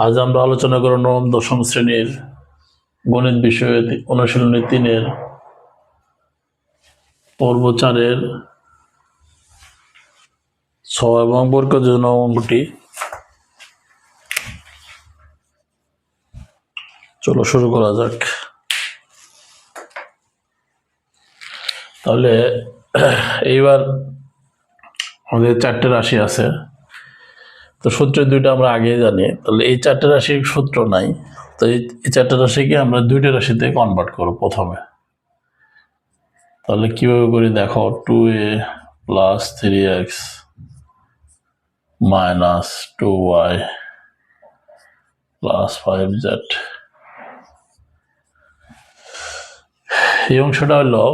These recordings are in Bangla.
আজ আমরা আলোচনা করব নবম দশম শ্রেণীর গণিত বিষয়ে অনুশীলনী 3-এর পর্ব 4-এর 6 এবং বর্গজ অঙ্কটি। চলো শুরু করা যাক। তাহলে এইবার আমাদের 4টে রাশি আছে, তো সূত্র দুইটা আমরা আগেই জানি। তাহলে এই 4টে রাশির সূত্র নাই, তো এই 4টে রাশিকে আমরা 2টে রাশিতে কনভার্ট করব প্রথমে। তাহলে কিভাবে করি দেখো, 2a + 3x - 2y + 5z। এই অংশটা হলো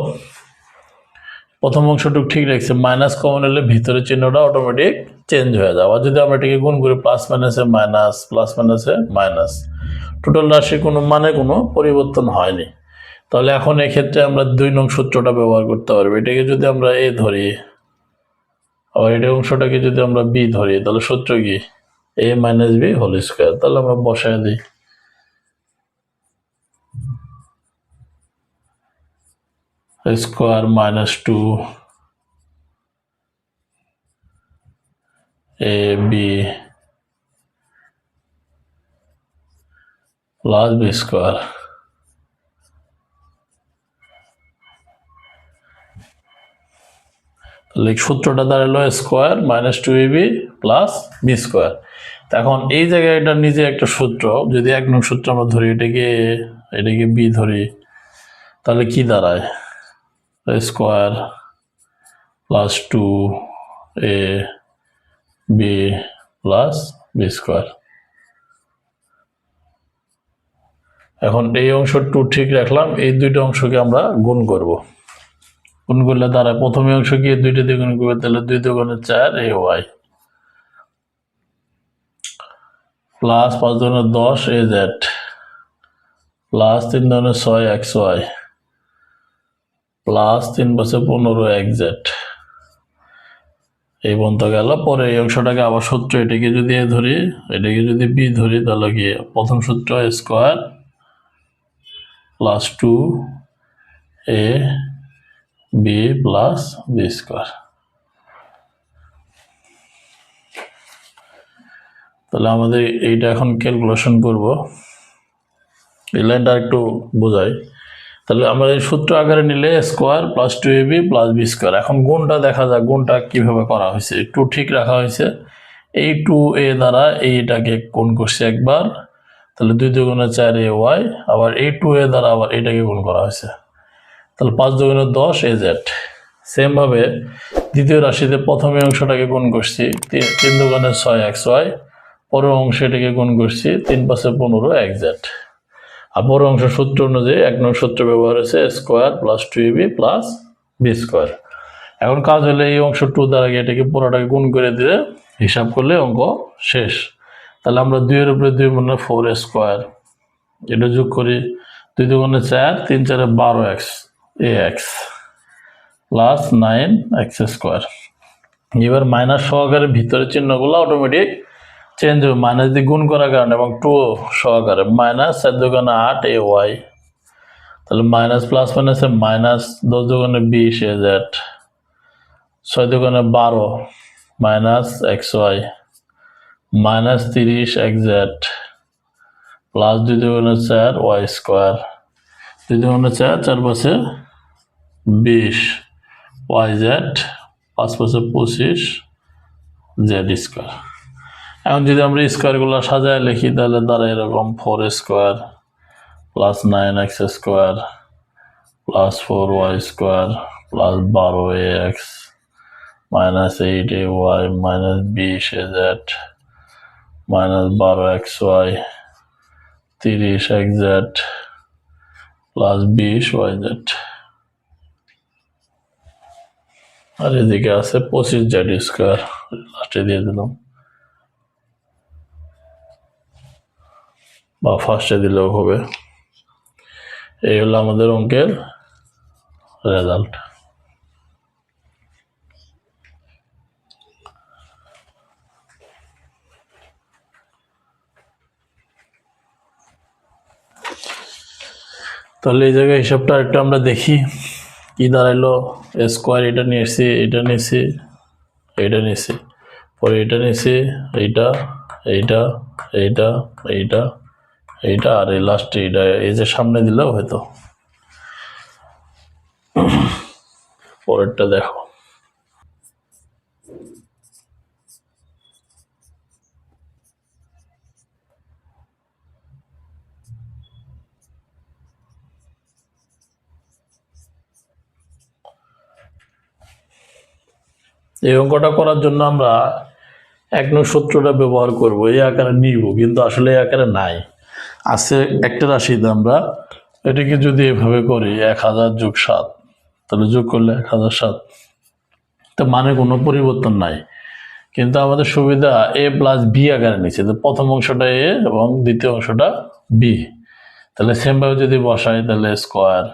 প্রথম অংশটুকু ঠিক রাখছে, মাইনাস কমন হলে ভিতরে চিহ্নটা অটোমেটিক চেঞ্জ হয়ে যাবে। আর যদি আমরা এটাকে গুণ করি প্লাস মাইনাসে মাইনাস, প্লাস মাইনাসে মাইনাস, টোটাল রাশির কোনো কোনো পরিবর্তন হয়নি। তাহলে এখন এক্ষেত্রে আমরা 2 নং সূত্রটা ব্যবহার করতে পারবো। এটাকে যদি আমরা এ ধরি, আবার এটা অংশটাকে যদি আমরা বি ধরি, তাহলে সূত্র কি a - b হোল স্কয়ার। তাহলে আমরা বসায় দিই square -2 ab plus B square. তাহলে সূত্রটা দাঁড়ালো square -2ab plus B square. এখন এই জায়গায় এটা নিজে একটা সূত্র, যদি 1 নং সূত্র আমরা ধরি, এটাকে বি ধরি, তাহলে কি দাঁড়ায় square +2ab plus B square. এখন এই অংশ 2 ঠিক রাখলাম, এই দুইটা অংশকে আমরা গুণ করব। গুণ করলে দাঁড়ায় প্রথমে অংশ কি 2টা দিয়ে গুণ করবে, তাহলে 2 × 2 = 4ay plus 5 × 2 = 10az plus 3 × 2 = 6xy plus 3 × 5 = 15xz। এই পর্যন্ত গেল। পরে এই অংশটাকে আবার সূত্র, এটাকে যদি এ ধরি, এটাকে যদি বি ধরি, তাহলে কি প্রথম সূত্র square +2ab plus B square. তাহলে আমাদের এইটা এখন ক্যালকুলেশন করব। এই লাইনটা একটু বোঝাই। তাহলে আমাদের সূত্র আকারে নিলে square +2ab plus B square. এখন গুণটা দেখা যাক, গুণটা কিভাবে করা হয়েছে। 2 ঠিক রাখা হয়েছে, এই 2a দ্বারা এইটাকে গুণ করছে একবার, তাহলে 2 × 2 = 4ay, আবার এই 2a দ্বারা আবার এটাকে গুণ করা হয়েছে, তাহলে 5 × 2 = 10az। সেম ভাবে দ্বিতীয় রাশিতে প্রথমে অংশটাকে গুণ করছি 3 × 2 = 6xy, পরের অংশে এটাকে গুণ করছি 3 × 5 = 15xz। আর পরের অংশ সূত্র অনুযায়ী 1 নং সূত্র ব্যবহার হয়েছে square +2ab plus B square. এখন কাজ হলে এই অংশ 2 দ্বারা এটাকে পুরোটাকে গুণ করে দিয়ে হিসাব করলে অঙ্ক শেষ। তাহলে আমরা 2 এর উপরে 2 মানে 4 স্কয়ার, এটা যোগ করি 2 × 2 = 4, 3 × 4 = 12x প্লাস 9x স্কয়ার। এবার মাইনাস সহকারে ভিতরের চিহ্নগুলো অটোমেটিক চেঞ্জ হবে মাইনাস দিয়ে গুণ করার কারণে, এবং 2 সহকারে মাইনাস 4 × 2 = 8ay, তাহলে মাইনাস প্লাস মাইনাসে minus 10 × 2 = 20az, 6 × 2 = 12 minus xy minus 30xz plus 2 × 2 = 4y square, 2 × 2 = 4, 4 × 5 = 20 yz, 5 × 5 = 25 z square. এখন যদি আমরা স্কয়ারগুলো সাজায় লিখি, তাহলে দাঁড়ায় এরকম 4 square plus 9x square plus 4y square plus 12ax minus 8ay minus 20az minus 12xy 30xz plus 20yz। আর এদিকে আছে 25z স্কয়ার, লাস্টে দিয়ে দিলাম, বা ফার্স্টে দিলেও হবে। এই হলো আমাদের অঙ্কের রেজাল্ট। তাহলে এই জায়গায় হিসাবটা একটু আমরা দেখি কি দাঁড়াইলো। স্কোয়ার এটা নিয়ে এসছি, এটা নিয়েছি, এটা নিয়েছি, পরে এটা নিয়েছি, এইটা এইটা এইটা এইটা এইটা আর এই লাস্টে এইটা, এই যে সামনে দিলেও হয়তো। পরেরটা দেখো, এই অঙ্কটা করার জন্য আমরা 1 নং সূত্রটা ব্যবহার করব, এই আকারে নিব, কিন্তু আসলে এই আকারে নাই, আছে একটা রাশিতে। আমরা এটাকে যদি এভাবে করি 1000 যোগ 7, তাহলে যোগ করলে 1007, তো মানে কোনো পরিবর্তন নাই, কিন্তু আমাদের সুবিধা a প্লাস বি আকারে নিচ্ছে, তো প্রথম অংশটা a এবং দ্বিতীয় অংশটা b। তাহলে সেমভাবে যদি বসাই, তাহলে square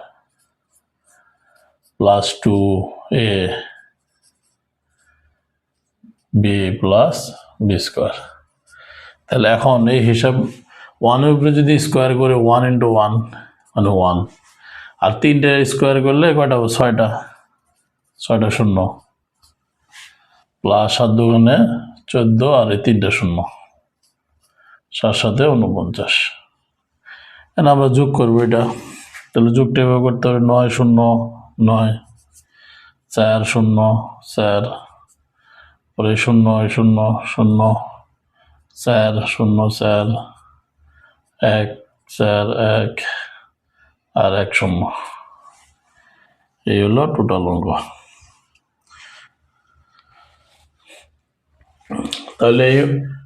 plus 2a B plus B square. তাহলে এখন এই হিসাব 1-এর উপরে যদি স্কোয়ার করে 1 ইন্টু 1 মানে 1, আর 3টে স্কোয়ার করলে কয়টা হবে? 6টা, 6টা শূন্য, প্লাস 7 দুগুণে 14 আর এই 3টে শূন্য, 7 7 49। এখন আমরা যোগ করবো এটা, তাহলে যোগটা এভাবে করতে হবে 9 0 9, 4 0 4, পরে 0 0 0, 4 0 4, 1 4 1 আর 1 0। এই হলো টোটাল অঙ্ক। তাহলে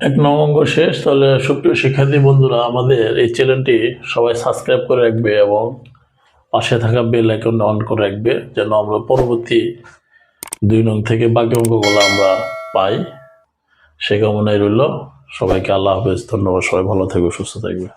1 নং অঙ্ক শেষ। তাহলে সুপ্রিয় শিক্ষার্থী বন্ধুরা, আমাদের এই চ্যানেলটি সবাই সাবস্ক্রাইব করে রাখবে এবং পাশে থাকা বেল আইকন অন করে রাখবে, যেন আমরা পরবর্তী 2 নং থেকে বাকি অঙ্কগুলো আমরা পাই। সে কামনায় রইল। সবাইকে আল্লাহ হাফেজ, ধন্যবাদ। সবাই ভালো থাকবে, সুস্থ থাকবে।